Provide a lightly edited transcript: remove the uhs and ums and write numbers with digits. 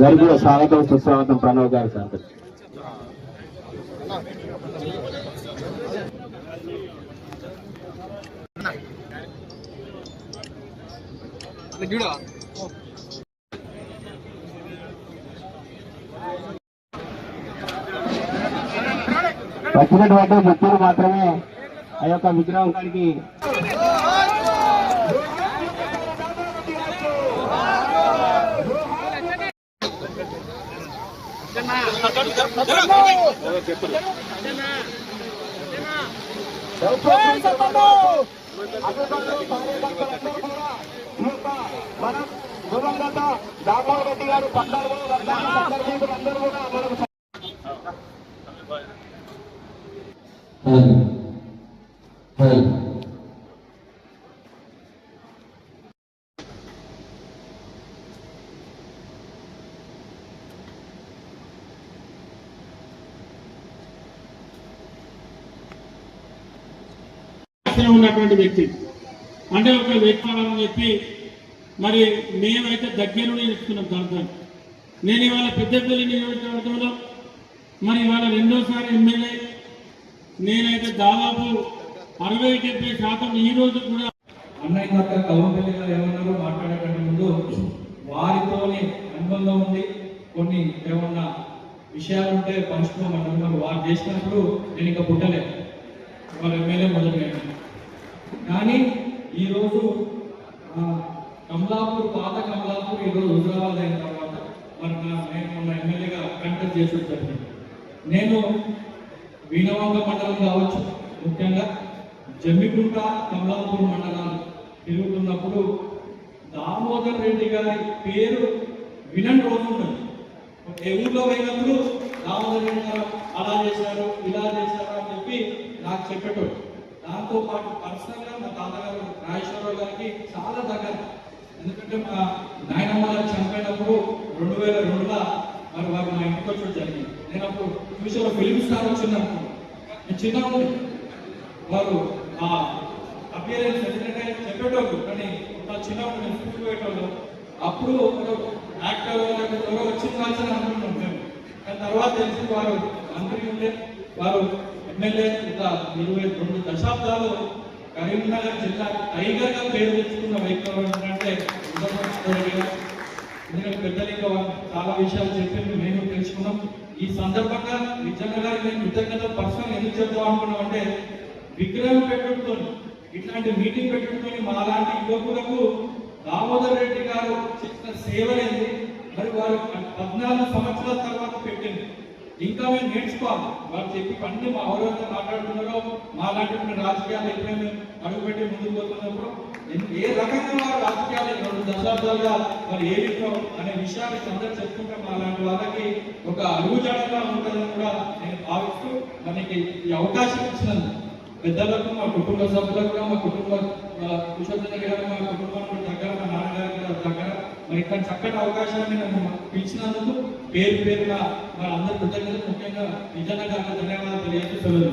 గర్భ స్వాగతం సుస్వాగతం ప్రణవ్ గారు సార్. వచ్చినటువంటి ముఖ్యులు మాత్రమే ఆ యొక్క విగ్రహం కాడికి రాఘవ రెడ్డి గారు 14 అందరూ కూడా ఉన్నటువంటి వ్యక్తి అంటే ఒక వ్యక్తి అని చెప్పి మరి మేమైతే దగ్గర నుండి నేర్చుకున్నాం దాంతో. నేను ఇవాళ పెద్దపల్లి నియోజకవర్గంలో మరి ఇవాళ రెండోసారి ఎమ్మెల్యే. నేనైతే దాదాపు 60-70% ఈ రోజు కూడా అన్నయ్య దాకా కౌంపల్లి గారు ఏమన్నారో మాట్లాడకంటే ముందు వారితోనే అనుబంధం ఉంది. కొన్ని ఏమన్నా విషయాలు ఉంటే పంచుకోమన్నారు. వారు చేసినప్పుడు నేను ఇంకా పుట్టలేదు, వాళ్ళ ఎమ్మెల్యే మొదలుగా. కానీ ఈరోజు కమలాపూర్, పాత కమలాపూర్ ఈరోజు హుజరాబాద్ అయిన తర్వాత మరి నేను మొన్న ఎమ్మెల్యేగా కంటెస్ట్ చేసి జరిగింది. నేను వీణవంగ మండలం కావచ్చు, ముఖ్యంగా జమ్మిగుంట, కమలాపూర్ మండలాలు తిరుగుతున్నప్పుడు దామోదర్ రెడ్డి గారి పేరు వినని రోజు ఉన్నది. ఏ ఊళ్ళో పోయినప్పుడు దామోదర్ రెడ్డి గారు అలా చేశారు, ఇలా చేశారు అని చెప్పి నాకు చెప్పేటోడు. దాంతో పాటు పర్సనల్గా మా తాతగారు రాజేశ్వరరావు గారికి చాలా దగ్గర. ఎందుకంటే మా నాయనమ్మ గారు చనిపోయినప్పుడు 2002లో మరి వారు మా ఇంటికి వచ్చి జరిగింది. నేను అప్పుడు ఫ్యూచర్లో ఫిలిం స్టార్ వచ్చిందనుకో, నేను చిన్నగా ఉంది. వారు ఆ అపియరెన్స్ ఎందుకంటే చెప్పేటోళ్ళు, కానీ ఒక చిన్నప్పుడు నేను స్కూల్ పోయేటోళ్ళు. అప్పుడు యాక్టర్ ఎవరో వచ్చింది కాల్సిన అనుకుంటున్నాం మేము. కానీ తర్వాత తెలిసి వారు మంత్రి ఉంటే, వారు ఎమ్మెల్యే. ఇంకా 22 దశాబ్దాలు కరీంనగర్ జిల్లా టైగర్ గా పేరు తెచ్చుకున్న వ్యక్తి అంటే ఎందుకంటే పెద్దలు ఇంకా చాలా విషయాలు చెప్పి మేము తెలుసుకున్నాం. ఈ సందర్భంగా నిజంగా గారికి నేను కృతజ్ఞత పర్సనల్ ఎందుకు చెప్తాం అనుకున్నాం అంటే, విగ్రహం పెట్టుతో ఇట్లాంటి మీటింగ్ పెట్టుకొని మా లాంటి యువకులకు దామోదర్ రెడ్డి గారు చేసిన సేవలేంది, మరి వారు 14 సంవత్సరాల తర్వాత పెట్టింది. ఇంకా మేము నేర్చుకోవాలి. వారు చెప్పి అన్ని మా ఎవరైతే మాట్లాడుతున్నారో మా లాంటి రాజకీయాలు ఎప్పుడైనా అడుగుపెట్టి ముందుకు పోతున్నప్పుడు ఏ రకంగా వారు రాజకీయాలు 2 దశాబ్దాలుగా మరి ఏ విషయం అనే విషయాన్ని అందరూ చెప్పుకుంటే మా లాంటి వాళ్ళకి ఒక అడుగుజాడగా ఉంటుందని కూడా నేను భావిస్తూ మనకి ఈ అవకాశం ఇచ్చినందుకు పెద్దలకు, మా కుటుంబ సభ్యులకు, మా కుటుంబ కుషోత్తర గారు, మా కుటుంబం దగ్గర, మా నాన్నగారి దగ్గర మరి ఇక్కడ చక్కటి అవకాశాన్ని నన్ను పిలిచినందుకు పేరున మరి అందరి కృతజ్ఞతలు, ముఖ్యంగా నిజంగా ధన్యవాదాలు తెలియజేస్తూ సెలవు.